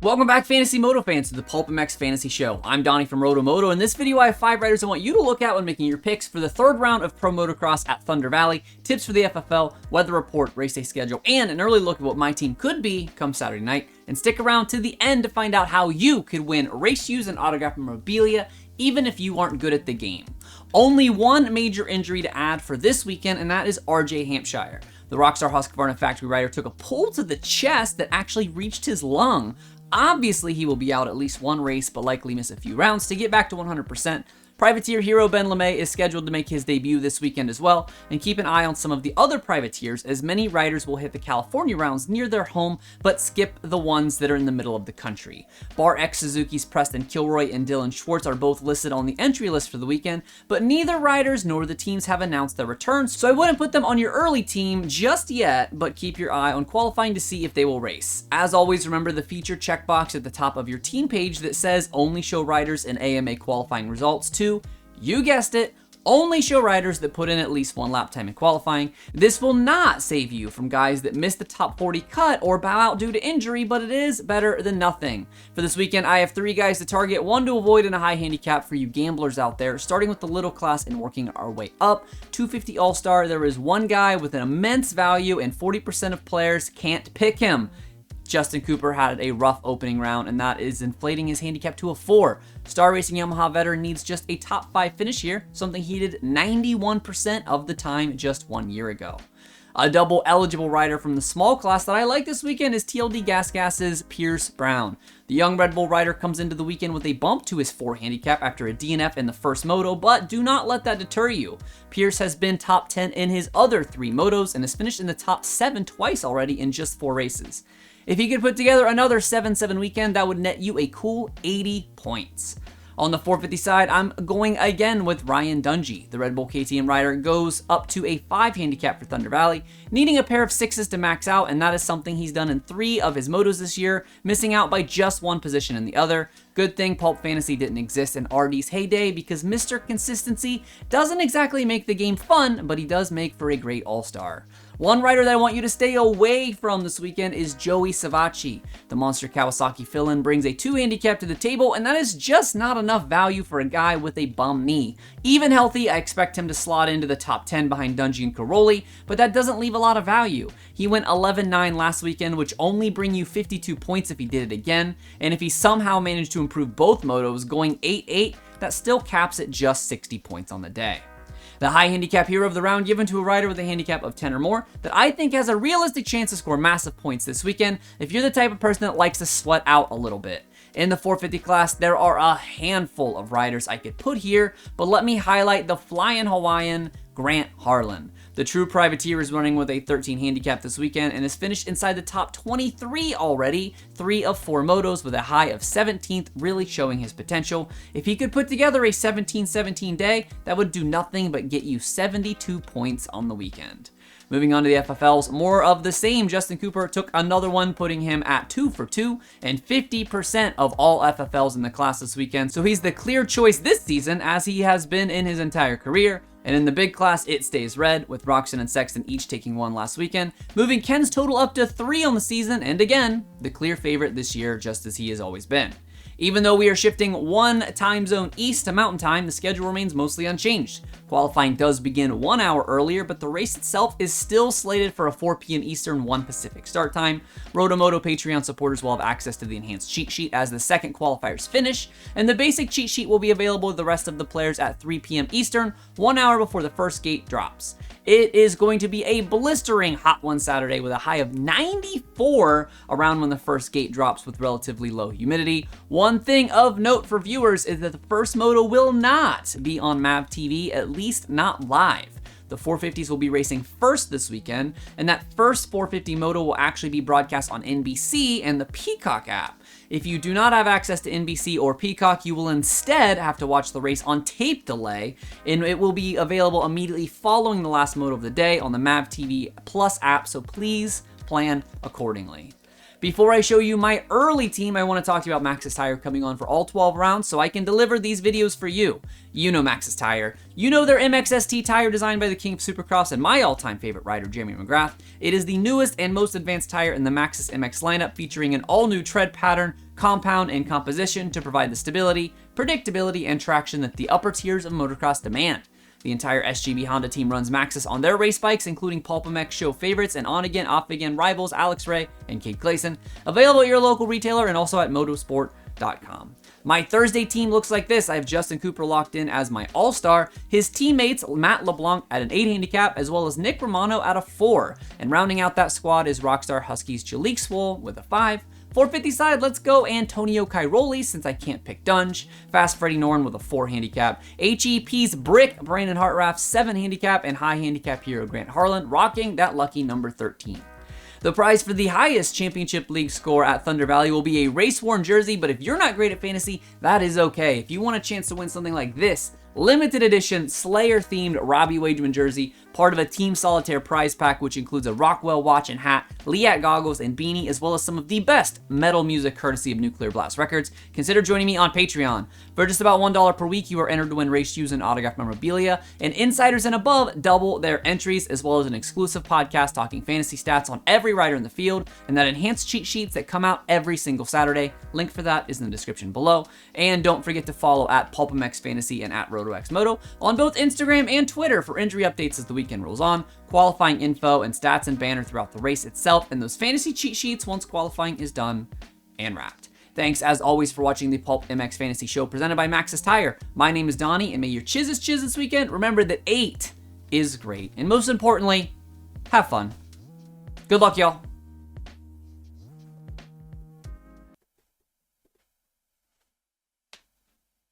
Welcome back, Fantasy Moto fans, to the PulpMX Fantasy Show. I'm Donnie from RotoMoto. In this video, I have 5 riders I want you to look at when making your picks for the third round of Pro Motocross at Thunder Valley, tips for the FFL, weather report, race day schedule, and an early look at what my team could be come Saturday night. And stick around to the end to find out how you could win race shoes and autographed memorabilia, even if you aren't good at the game. Only one major injury to add for this weekend, and that is RJ Hampshire. The Rockstar Husqvarna factory rider took a pull to the chest that actually reached his lung. Obviously, he will be out at least one race, but likely miss a few rounds to get back to 100%. Privateer hero Ben LeMay is scheduled to make his debut this weekend as well, and keep an eye on some of the other privateers, as many riders will hit the California rounds near their home, but skip the ones that are in the middle of the country. Bar X Suzuki's Preston Kilroy and Dylan Schwartz are both listed on the entry list for the weekend, but neither riders nor the teams have announced their returns, so I wouldn't put them on your early team just yet, but keep your eye on qualifying to see if they will race. As always, remember the feature checkbox at the top of your team page that says only show riders in AMA qualifying results to, you guessed it, only show riders that put in at least one lap time in qualifying. This will not save you from guys that miss the top 40 cut or bow out due to injury, but it is better than nothing. For this weekend, I have 3 guys to target, 1 to avoid in a high handicap for you gamblers out there, starting with the little class and working our way up. 250 All-Star, there is one guy with an immense value and 40% of players can't pick him. Justin Cooper had a rough opening round, and that is inflating his handicap to a 4. Star Racing Yamaha veteran needs just a top 5 finish here, something he did 91% of the time just 1 year ago. A double eligible rider from the small class that I like this weekend is TLD Gas Pierce Brown. The young Red Bull rider comes into the weekend with a bump to his 4 handicap after a DNF in the first moto, but do not let that deter you. Pierce has been top 10 in his other 3 motos and has finished in the top 7 twice already in just 4 races. If he could put together another 7-7 weekend, that would net you a cool 80 points. On the 450 side, I'm going again with Ryan Dungey. The Red Bull KTM rider goes up to a 5 handicap for Thunder Valley, needing a pair of 6s to max out, and that is something he's done in 3 of his motos this year, missing out by just 1 position in the other. Good thing Pulp Fantasy didn't exist in RD's heyday, because Mr. Consistency doesn't exactly make the game fun, but he does make for a great all-star. One rider that I want you to stay away from this weekend is Joey Savacci. The Monster Kawasaki fill-in brings a 2 handicap to the table, and that is just not enough value for a guy with a bum knee. Even healthy, I expect him to slot into the top 10 behind Dungey and Caroli, but that doesn't leave a lot of value. He went 11-9 last weekend, which only bring you 52 points if he did it again, and if he somehow managed to improve both motos, going 8-8, that still caps at just 60 points on the day. The high handicap hero of the round given to a rider with a handicap of 10 or more that I think has a realistic chance to score massive points this weekend if you're the type of person that likes to sweat out a little bit. In the 450 class, there are a handful of riders I could put here, but let me highlight the flying Hawaiian Grant Harlan. The true privateer is running with a 13 handicap this weekend and has finished inside the top 23 already, 3 of 4 motos with a high of 17th, really showing his potential. If he could put together a 17-17 day, that would do nothing but get you 72 points on the weekend. Moving on to the FFLs, more of the same. Justin Cooper took another one, putting him at 2 for 2 and 50% of all FFLs in the class this weekend. So he's the clear choice this season, as he has been in his entire career. And in the big class, it stays red, with Roxon and Sexton each taking 1 last weekend, moving Ken's total up to 3 on the season, and again, the clear favorite this year, just as he has always been. Even though we are shifting 1 time zone east to Mountain Time, the schedule remains mostly unchanged. Qualifying does begin 1 hour earlier, but the race itself is still slated for a 4 p.m. Eastern, 1 Pacific start time. RotoMoto Patreon supporters will have access to the enhanced cheat sheet as the second qualifiers finish, and the basic cheat sheet will be available to the rest of the players at 3 p.m. Eastern, 1 hour before the first gate drops. It is going to be a blistering hot one Saturday with a high of 94 around when the first gate drops with relatively low humidity. One thing of note for viewers is that the first moto will not be on MAV TV, at least not live. The 450s will be racing first this weekend, and that first 450 moto will actually be broadcast on NBC and the Peacock app. If you do not have access to NBC or Peacock, you will instead have to watch the race on tape delay, and it will be available immediately following the last moto of the day on the MAV TV Plus app, so please plan accordingly. Before I show you my early team, I want to talk to you about Maxxis Tire coming on for all 12 rounds so I can deliver these videos for you. You know Maxxis Tire. You know their MXST tire designed by the king of Supercross and my all-time favorite rider, Jeremy McGrath. It is the newest and most advanced tire in the Maxxis MX lineup, featuring an all-new tread pattern, compound, and composition to provide the stability, predictability, and traction that the upper tiers of motocross demand. The entire SGB Honda team runs Maxxis on their race bikes, including PulpMX show favorites and on-again, off-again rivals Alex Ray and Cade Clayson. Available at your local retailer and also at motosport.com. My Thursday team looks like this. I have Justin Cooper locked in as my all-star, his teammates Matt LeBlanc at an 8 handicap, as well as Nick Romano at a 4. And rounding out that squad is Rockstar Huskies Jalik Swole with a 5. 450 side, let's go Antonio Cairoli, since I can't pick Dunge. Fast Freddie Norn with a 4 handicap. HEP's Brick, Brandon Hartraff, 7 handicap, and high handicap hero Grant Harlan, rocking that lucky number 13. The prize for the highest Championship League score at Thunder Valley will be a race-worn jersey, but if you're not great at fantasy, that is okay. If you want a chance to win something like this, limited edition Slayer-themed Robbie Wageman jersey, part of a Team Solitaire prize pack, which includes a Rockwell watch and hat, Liat goggles and beanie, as well as some of the best metal music courtesy of Nuclear Blast Records. Consider joining me on Patreon. For just about $1 per week, you are entered to win race shoes and autographed memorabilia, and insiders and above double their entries, as well as an exclusive podcast talking fantasy stats on every rider in the field, and that enhanced cheat sheets that come out every single Saturday. Link for that is in the description below. And don't forget to follow at PulpMX Fantasy and at RotoMoto on both Instagram and Twitter for injury updates as the weekend rolls on, qualifying info, and stats and banner throughout the race itself, and those fantasy cheat sheets once qualifying is done and wrapped. Thanks as always for watching the PulpMX Fantasy Show presented by Maxxis Tire. My name is Donnie, and may your chiz this weekend. Remember that 8 is great, and most importantly, have fun. Good luck, y'all.